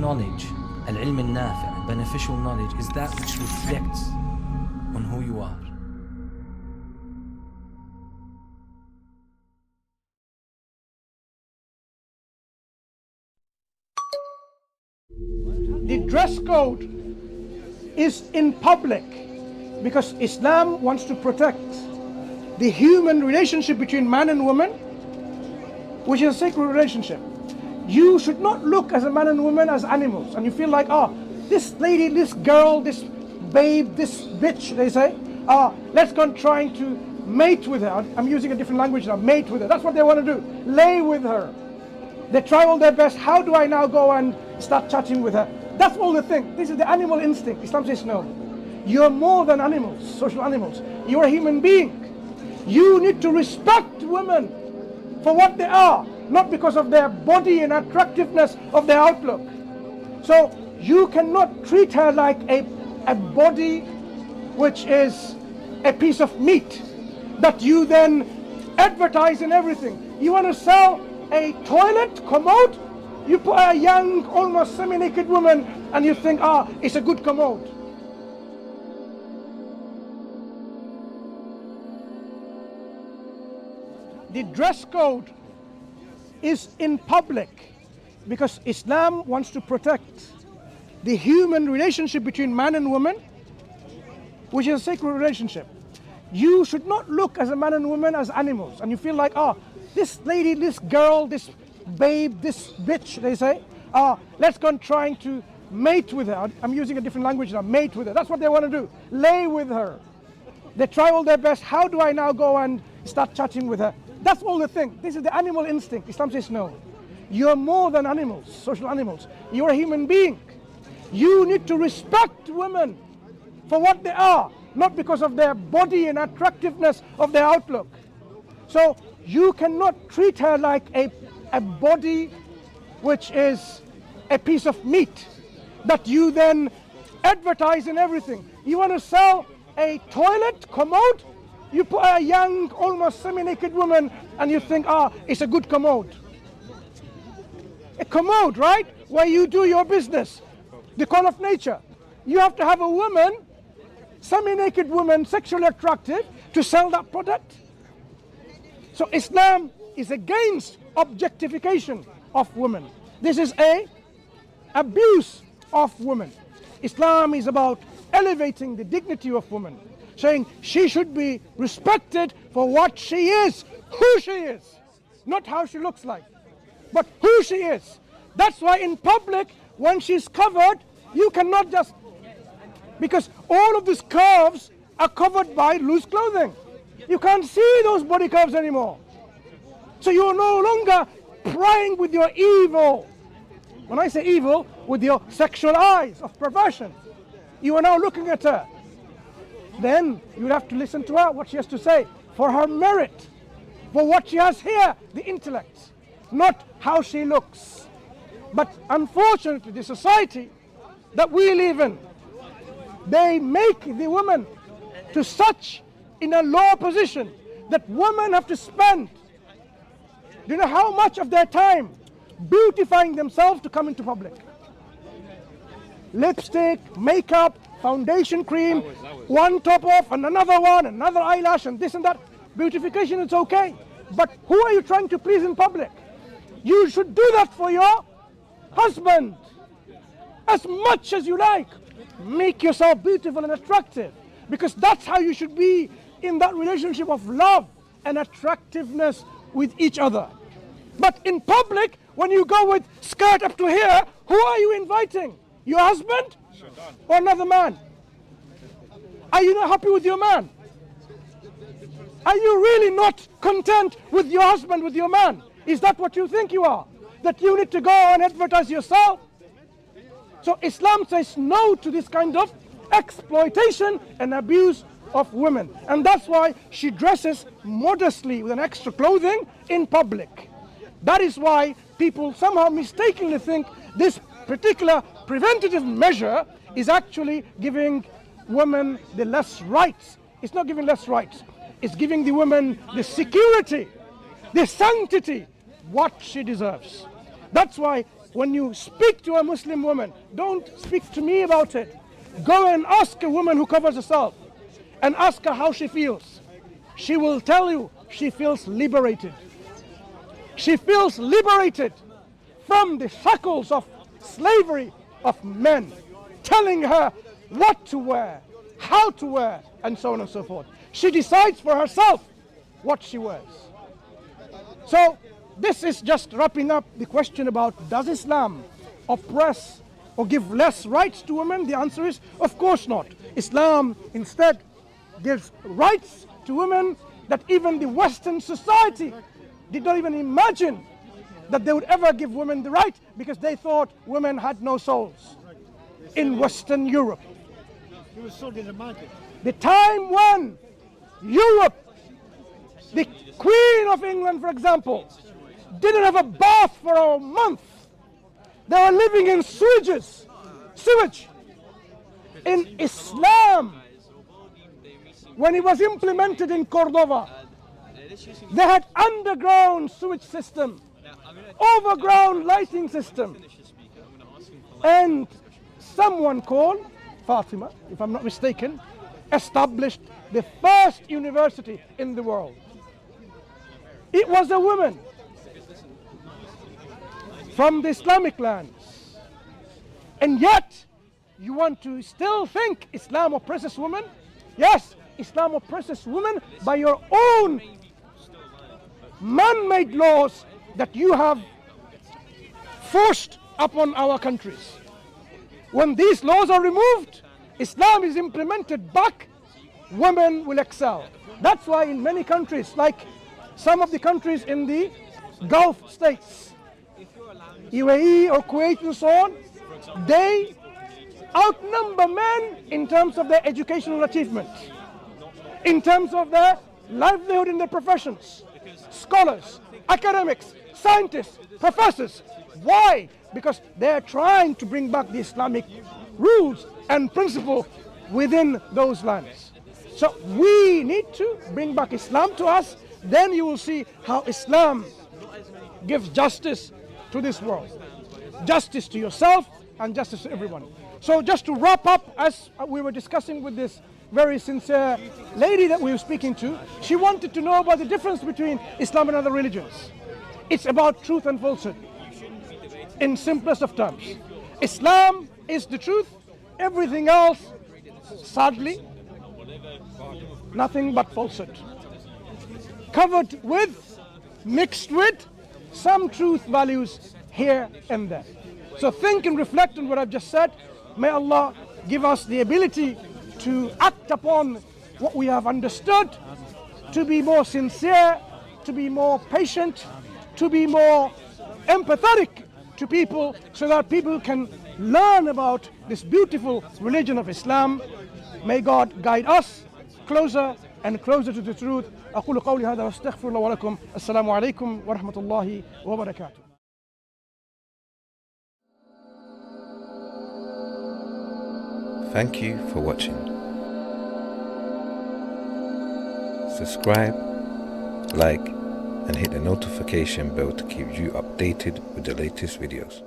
knowledge, al-ilm al-nafi', beneficial knowledge, is that which reflects on who you are. The dress code is in public because Islam wants to protect the human relationship between man and woman, which is a sacred relationship. You should not look as a man and woman as animals, and you feel like, this lady, this girl, this babe, this bitch, they say, let's go and trying to mate with her. I'm using a different language now, mate with her. That's what they want to do, lay with her. They try all their best. How do I now go and start chatting with her? That's all the thing. This is the animal instinct. Islam says no. You're more than animals, social animals. You're a human being. You need to respect women for what they are, not because of their body and attractiveness of their outlook. So you cannot treat her like a body which is a piece of meat that you then advertise and everything. You want to sell a toilet commode? You put a young, almost semi-naked woman and you think, it's a good commode. The dress code is in public because Islam wants to protect the human relationship between man and woman, which is a sacred relationship. You should not look as a man and woman as animals, and you feel like, this lady, this girl, this babe, this bitch, they say, let's go and trying to mate with her. I'm using a different language now, mate with her. That's what they want to do, lay with her. They try all their best. How do I now go and start chatting with her? That's all the thing. This is the animal instinct. Islam says no. You're more than animals, social animals. You're a human being. You need to respect women for what they are, not because of their body and attractiveness of their outlook. So you cannot treat her like a body which is a piece of meat that you then advertise and everything. You want to sell a toilet commode? You put a young, almost semi-naked woman and you think, it's a good commode. A commode, right? Where you do your business. The call of nature. You have to have a woman, semi-naked woman, sexually attractive, to sell that product. So Islam is against objectification of women. This is a abuse of women. Islam is about elevating the dignity of women, saying she should be respected for what she is, who she is, not how she looks like, but who she is. That's why in public, when she's covered, you cannot just, because all of these curves are covered by loose clothing. You can't see those body curves anymore. So you are no longer prying with your evil. When I say evil, with your sexual eyes of perversion. You are now looking at her. Then you have to listen to her, what she has to say, for her merit, for what she has here, the intellect, not how she looks. But unfortunately, the society that we live in, they make the woman to such in a low position that women have to spend, do you know how much of their time beautifying themselves to come into public? Lipstick, makeup, foundation cream, one top off and another one, another eyelash and this and that. Beautification is okay, but who are you trying to please in public? You should do that for your husband as much as you like. Make yourself beautiful and attractive, because that's how you should be in that relationship of love and attractiveness with each other. But in public, when you go with skirt up to here, who are you inviting? Your husband or another man? Are you not happy with your man? Are you really not content with your husband, with your man? Is that what you think you are? That you need to go and advertise yourself? So Islam says no to this kind of exploitation and abuse of women. And that's why she dresses modestly with an extra clothing in public. That is why people somehow mistakenly think this particular preventative measure is actually giving women the less rights. It's not giving less rights. It's giving the woman the security, the sanctity, what she deserves. That's why when you speak to a Muslim woman, don't speak to me about it. Go and ask a woman who covers herself and ask her how she feels. She will tell you she feels liberated. She feels liberated from the shackles of slavery of men, telling her what to wear, how to wear, and so on and so forth. She decides for herself what she wears. So this is just wrapping up the question about, does Islam oppress or give less rights to women? The answer is, of course not. Islam instead gives rights to women that even the Western society did not even imagine that they would ever give women the right, because they thought women had no souls in Western Europe. It was sold in the market. The time when Europe, the Queen of England, for example, didn't have a bath for a month. They were living in sewage. In Islam, when it was implemented in Cordoba, they had underground sewage system, overground lighting system, and someone called Fatima, if I'm not mistaken, established the first university in the world. It was a woman from the Islamic lands. And yet, you want to still think Islam oppresses women? Yes, Islam oppresses women by your own man-made laws that you have forced upon our countries. When these laws are removed, Islam is implemented back, women will excel. That's why in many countries, like some of the countries in the Gulf states, UAE or Kuwait and so on, they outnumber men in terms of their educational achievement, in terms of their livelihood in their professions, scholars, academics, scientists, professors. Why? Because they're trying to bring back the Islamic rules and principle within those lands. So we need to bring back Islam to us. Then you will see how Islam gives justice to this world. Justice to yourself and justice to everyone. So just to wrap up, as we were discussing with this very sincere lady that we were speaking to, she wanted to know about the difference between Islam and other religions. It's about truth and falsehood, in simplest of terms. Islam is the truth, everything else, sadly, nothing but falsehood. Covered with, mixed with, some truth values here and there. So think and reflect on what I've just said. May Allah give us the ability to act upon what we have understood, to be more sincere, to be more patient, to be more empathetic to people, so that people can learn about this beautiful religion of Islam. May God guide us closer and closer to the truth. أقول قولي هذا واستغفر الله ولكم. السلام عليكم ورحمة الله وبركاته. Thank you for watching. Subscribe, like, and hit the notification bell to keep you updated with the latest videos.